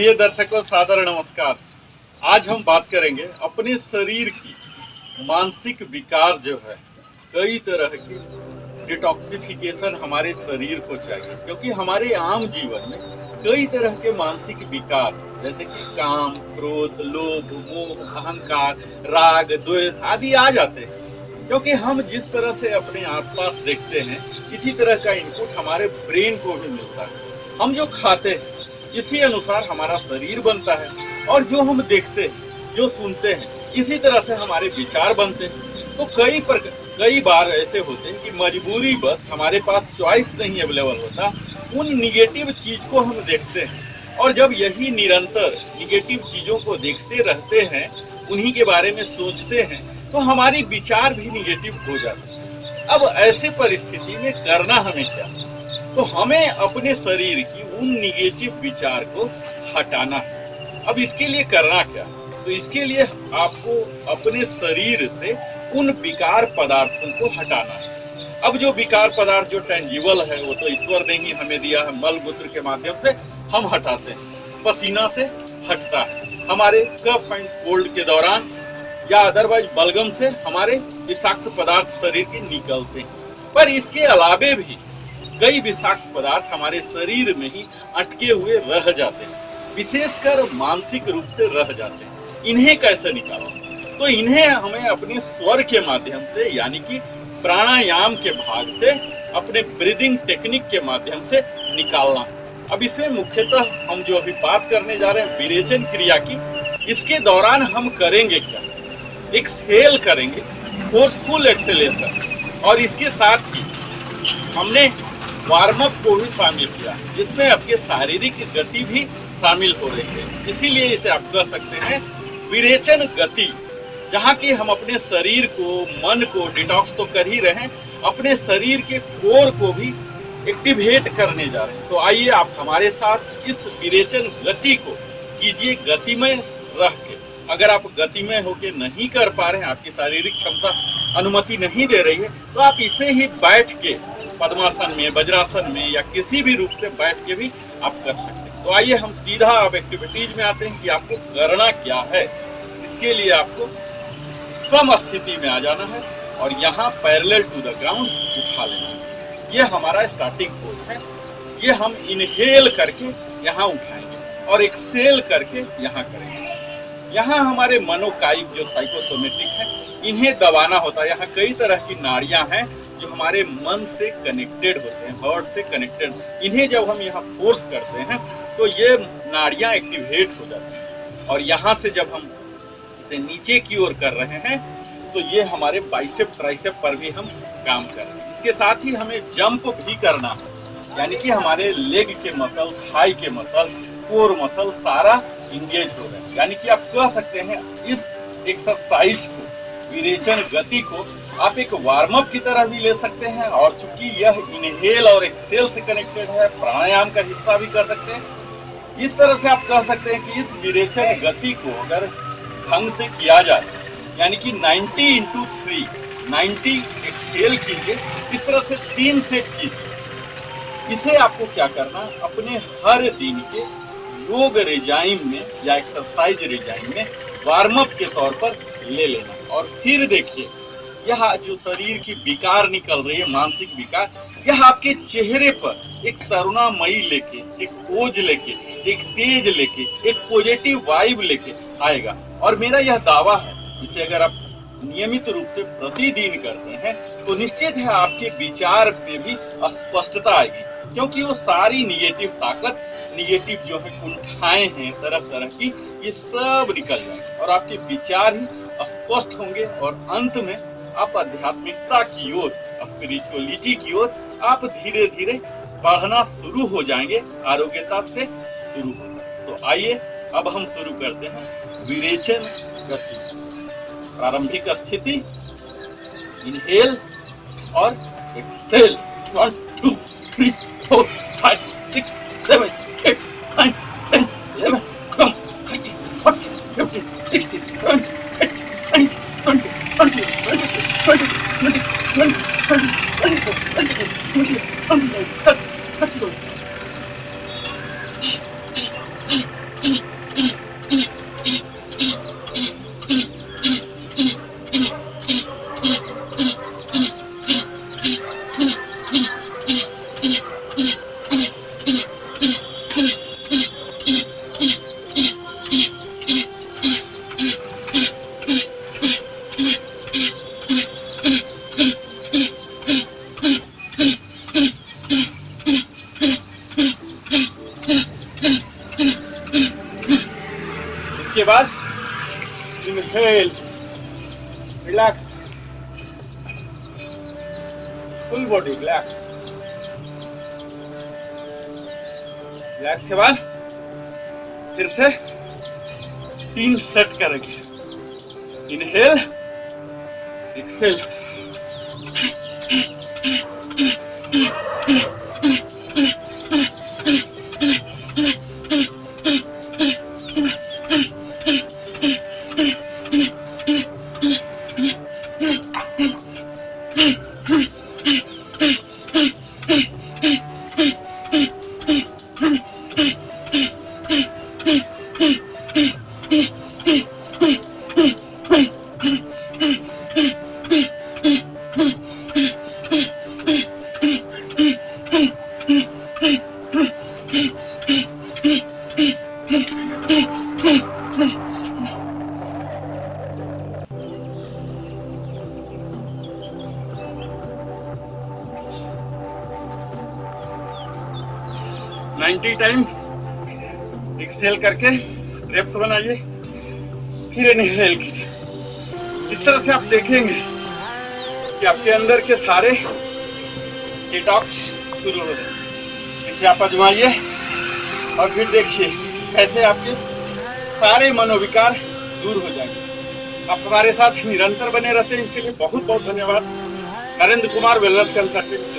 प्रिय दर्शकों, सादर नमस्कार। आज हम बात करेंगे अपने शरीर की मानसिक विकार जो है, कई तरह की डिटॉक्सिफिकेशन हमारे शरीर को चाहिए, क्योंकि हमारे आम जीवन में कई तरह के मानसिक विकार जैसे कि काम, क्रोध, लोभ, मोह, अहंकार, राग, द्वेष आदि आ जाते हैं। क्योंकि हम जिस तरह से अपने आसपास देखते हैं, इसी तरह का इनपुट हमारे ब्रेन को भी मिलता है। हम जो खाते हैं इसी अनुसार हमारा शरीर बनता है, और जो हम देखते हैं, जो सुनते हैं, इसी तरह से हमारे विचार बनते हैं। तो कई बार ऐसे होते हैं कि मजबूरी बस हमारे पास चॉइस नहीं अवेलेबल होता, उन निगेटिव चीज को हम देखते हैं। और जब यही निरंतर निगेटिव चीजों को देखते रहते हैं, उन्हीं के बारे में सोचते हैं, तो हमारी विचार भी निगेटिव हो जाते हैं। अब ऐसे परिस्थिति में करना हमें क्या? तो हमें अपने शरीर की उन निगेटिव विचार को हटाना है। अब इसके लिए करना क्या? तो इसके लिए आपको अपने शरीर से उन विकार पदार्थों को हटाना है। अब जो विकार पदार्थ जो टेंजिबल है, वो तो ईश्वर ने ही हमें दिया है। मल मूत्र के माध्यम से हम हटाते हैं, पसीना से हटता है, हमारे कफ एंड कोल्ड के दौरान या अदरवाइज बलगम से हमारे विषाक्त पदार्थ शरीर के निकलते हैं। पर इसके अलावे भी कई विषाक्त पदार्थ हमारे शरीर में ही अटके हुए रह जाते हैं, विशेषकर मानसिक रूप से रह जाते हैं। इन्हें कैसे निकालें? तो इन्हें हमें अपने स्वर के माध्यम से, यानी कि प्राणायाम के भाग से, अपने ब्रीदिंग टेक्निक के माध्यम से निकालना है। अब इसमें मुख्यतः हम जो अभी बात करने जा रहे हैं विरेचन क्रिया की, इसके दौरान हम करेंगे क्या? एक्सहेल करेंगे, फोर्सफुल एक्सहेलेशन, और इसके साथ ही हमने वार्म अप को भी शामिल किया, जिसमें आपके शारीरिक गति भी शामिल हो रही है। इसीलिए इसे आप कह सकते हैं विरेचन गति, जहाँ की हम अपने शरीर को, मन को डिटॉक्स तो कर ही रहे हैं, अपने शरीर के कोर को भी एक्टिवेट करने जा रहे हैं। तो आइए आप हमारे साथ इस विरेचन गति को कीजिए, गति में रह के। अगर आप गति में होके नहीं कर पा रहे हैं, आपकी शारीरिक क्षमता अनुमति नहीं दे रही है, तो आप इसे ही बैठ के पद्मासन में, वज्रासन में या किसी भी रूप से बैठ के भी आप कर सकते हैं। तो आइए हम सीधा अब एक्टिविटीज में आते हैं कि आपको करना क्या है। इसके लिए आपको सम स्थिति में आ जाना है और यहाँ पैरेलल टू द ग्राउंड उठा लेना है। ये हमारा स्टार्टिंग पोज है। ये हम इनहेल करके यहाँ उठाएंगे और एक्सहेल करके यहाँ करेंगे। यहाँ हमारे मनोकायिक जो साइकोसोमेटिक है, इन्हें दबाना होता है। यहाँ कई तरह की नाड़ियां हैं जो हमारे मन से कनेक्टेड होते हैं, हार्ट से कनेक्टेड। इन्हें जब हम यहाँ फोर्स करते हैं तो ये नाड़ियां एक्टिवेट हो जाती हैं, और यहाँ से जब हम इसे नीचे की ओर कर रहे हैं तो ये हमारे बाइसेप ट्राइसेप पर भी हम काम कर रहे हैं। इसके साथ ही हमें जंप भी करना है, यानी कि हमारे लेग के मसल, थाई के मसल, कोर मसल सारा इंगेज हो रहा है। यानी कि आप कह सकते हैं इस एक्सरसाइज को, विरेचन गति को आप एक वार्म अप की तरह भी ले सकते हैं, और चूंकि यह इनहेल और एक्सहेल से कनेक्टेड है, प्राणायाम का हिस्सा भी कर सकते हैं। इस तरह से आप कह सकते हैं कि इस विरेचन गति को अगर ढंग से किया जाए, यानी कि 90 into 3, 90 एक्सहेल कीजिए, इस तरह से 3 सेट कीजिए। इसे आपको क्या करना, अपने हर दिन के योग रेजाइम में या एक्सरसाइज रेजाइम में वार्म अप के तौर पर ले लेना। और फिर देखिए, यह जो शरीर की विकार निकल रही है, मानसिक विकार, यह आपके चेहरे पर एक करुणामयी लेके, एक ओज लेके, एक तेज लेके, एक पॉजिटिव वाइब लेके आएगा। और मेरा यह दावा है, इसे अगर आप नियमित रूप से प्रतिदिन करते हैं तो निश्चित है आपके विचार पे भी स्पष्टता आएगी, क्योंकि वो सारी निगेटिव ताकत, निगेटिव जो है कुंठाएं हैं तरह तरह की, ये सब निकल जाएंगे और आपके विचार ही स्पष्ट होंगे। और अंत में आप आध्यात्मिकता की ओर, स्पिरिचुअलिटी की ओर आप धीरे धीरे बढ़ना शुरू हो जाएंगे, आरोग्यता से शुरू होगा। तो आइए अब हम शुरू करते हैं विरेचन गति। प्रारंभिक स्थिति, इनहेल और exhale. 1 2 3 4 5 6 7 8 9 10 11 12 13 14 15 16 17 18 19 20 21 22 23 24 25 26 27 28 29 30 31 full body relax. Relax के बाद फिर से 3 सेट करेंगे। Inhale, exhale. Ninety time exhale करके रेप्स बनाइए, फिर इनहेल कीजिए। इस तरह से आप देखेंगे कि आपके अंदर के सारे डिटॉक्स शुरू हो जाए। इसे आप आजमाइए और फिर देखिए कैसे आपके सारे मनोविकार दूर हो जाएंगे। आप हमारे साथ निरंतर बने रहते हैं, इसके लिए बहुत बहुत धन्यवाद। Narendra Kumar, wellness consultant.